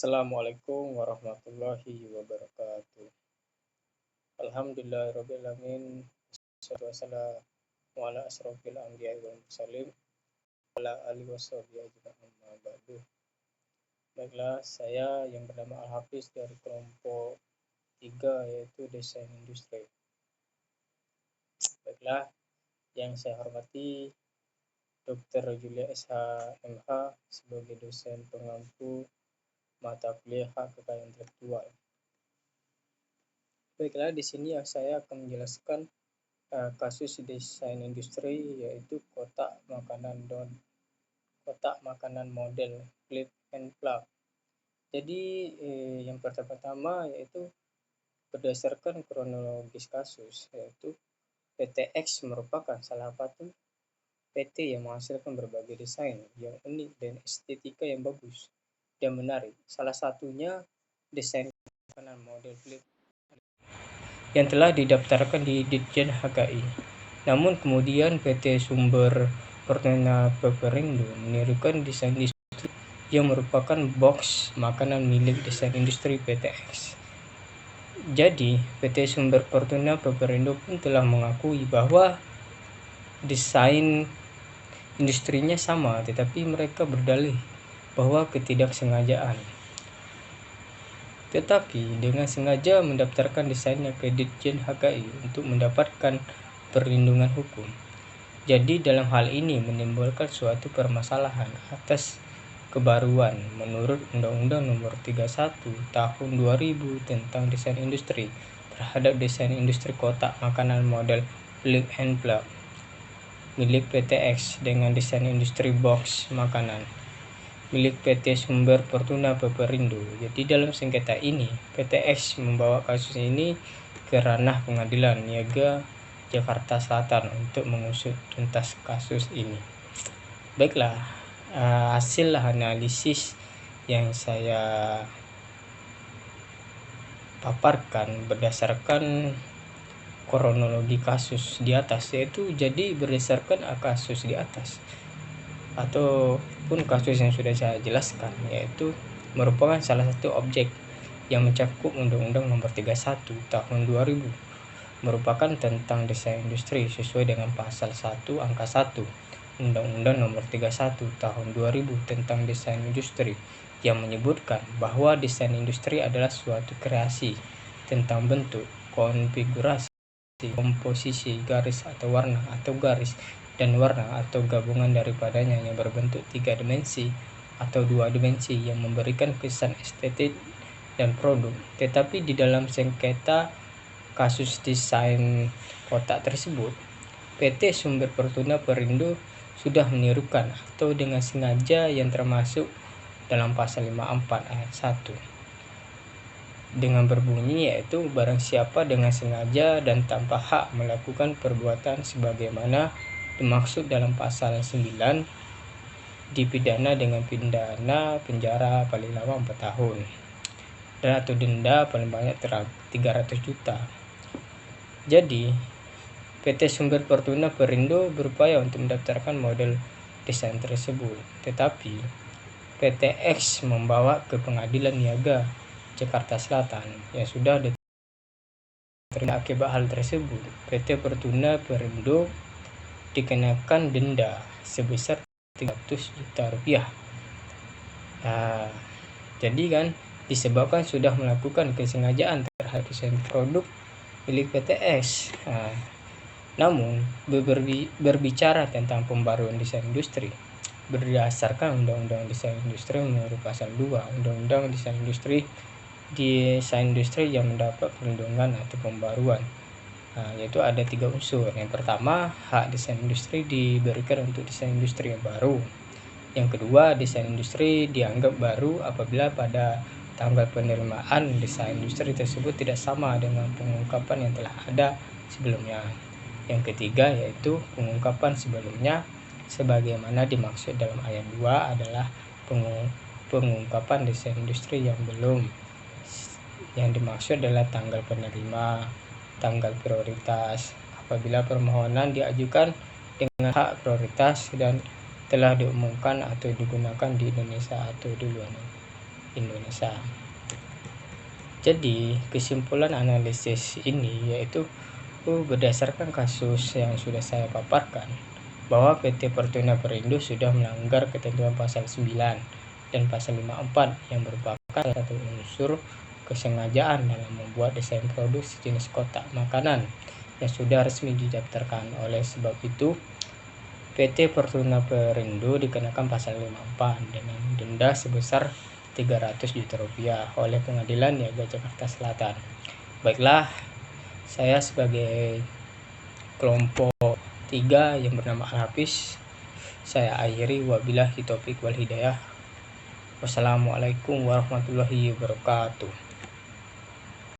Assalamualaikum warahmatullahi wabarakatuh. Alhamdulillahirabbil alamin. Wassalatu wassalamu ala asrofil anbiya'i wal mursalin ala alihi washabihi ajma'in amma ba'du. Baiklah, saya yang bernama Al-Hafiz dari kelompok 3 yaitu desain industri. Baiklah, yang saya hormati Dr. Julia SH MH sebagai dosen pengampu mata kuliah hak kekayaan intelektual. Baiklah, di sini saya akan menjelaskan kasus desain industri yaitu kotak makanan model flip and plug. Jadi yang pertama yaitu berdasarkan kronologis kasus, yaitu PTX merupakan salah satu PT yang menghasilkan berbagai desain yang unik dan estetika yang bagus dan menarik. Salah satunya desain makanan model flip yang telah didaftarkan di Ditjen HKI. Namun kemudian PT Sumber Fortuna Peperindo menirukan desain industri yang merupakan box makanan milik desain industri PTX. Jadi, PT Sumber Fortuna Peperindo pun telah mengakui bahwa desain industrinya sama, tetapi mereka berdalih bahwa ketidaksengajaan. Tetapi dengan sengaja mendaftarkan desainnya ke Ditjen HKI untuk mendapatkan perlindungan hukum. Jadi dalam hal ini menimbulkan suatu permasalahan atas kebaruan menurut Undang-Undang Nomor 31 Tahun 2000 tentang desain industri terhadap desain industri kotak makanan model flip and plug milik PTX dengan desain industri box makanan milik PT Sumber Fortuna Peperindo. Jadi dalam sengketa ini, PTX membawa kasus ini ke ranah Pengadilan Niaga Jakarta Selatan untuk mengusut tuntas kasus ini. Baiklah, hasil analisis yang saya paparkan berdasarkan kronologi kasus di atas, yaitu jadi berdasarkan kasus di atas ataupun kasus yang sudah saya jelaskan, yaitu merupakan salah satu objek yang mencakup Undang-Undang Nomor 31 Tahun 2000 merupakan tentang desain industri sesuai dengan pasal 1 angka 1 Undang-Undang Nomor 31 Tahun 2000 tentang desain industri yang menyebutkan bahwa desain industri adalah suatu kreasi tentang bentuk, konfigurasi, komposisi, garis atau warna atau garis dan warna atau gabungan daripadanya yang berbentuk 3 dimensi atau 2 dimensi yang memberikan kesan estetik dan produk. Tetapi di dalam sengketa kasus desain kotak tersebut, PT Sumber Fortuna Peperindo sudah menirukan atau dengan sengaja yang termasuk dalam pasal 54 ayat 1 dengan berbunyi, yaitu barang siapa dengan sengaja dan tanpa hak melakukan perbuatan sebagaimana dimaksud dalam pasal 9 dipidana dengan pidana penjara paling lama 4 tahun dan atau denda paling banyak 300 juta. Jadi PT Sumber Fortuna Peperindo berupaya untuk mendaftarkan model desain tersebut, tetapi PTX membawa ke Pengadilan Niaga Jakarta Selatan yang sudah diterima. Akibat hal tersebut, PT Fortuna Peperindo dikenakan denda sebesar 300 juta rupiah. Jadi kan disebabkan sudah melakukan kesengajaan terhadap desain produk milik PTX. Namun berbicara tentang pembaruan desain industri berdasarkan Undang-Undang Desain Industri menurut pasal 2 Undang-Undang Desain Industri yang mendapat perlindungan atau pembaruan, yaitu ada 3 unsur. Yang pertama, hak desain industri diberikan untuk desain industri yang baru. Yang kedua, desain industri dianggap baru apabila pada tanggal penerimaan desain industri tersebut tidak sama dengan pengungkapan yang telah ada sebelumnya. Yang ketiga, yaitu pengungkapan sebelumnya sebagaimana dimaksud dalam ayat 2 adalah pengungkapan desain industri yang belum. Yang dimaksud adalah tanggal penerima, tanggal prioritas apabila permohonan diajukan dengan hak prioritas dan telah diumumkan atau digunakan di Indonesia atau di luar negeri. Indonesia. Jadi kesimpulan analisis ini yaitu berdasarkan kasus yang sudah saya paparkan bahwa PT Fortuna Perindo sudah melanggar ketentuan pasal 9 dan pasal 54 yang merupakan satu unsur kesengajaan dalam membuat desain produk sejenis kotak makanan yang sudah resmi didaftarkan. Oleh sebab itu PT Fortuna Perindo dikenakan pasal 54 dengan denda sebesar 300 juta rupiah oleh Pengadilan Niaga Jakarta Selatan. Baiklah, saya sebagai kelompok 3 yang bernama Al-Hafiz, saya akhiri. Wabillahi taufik wal hidayah. Wassalamualaikum warahmatullahi wabarakatuh.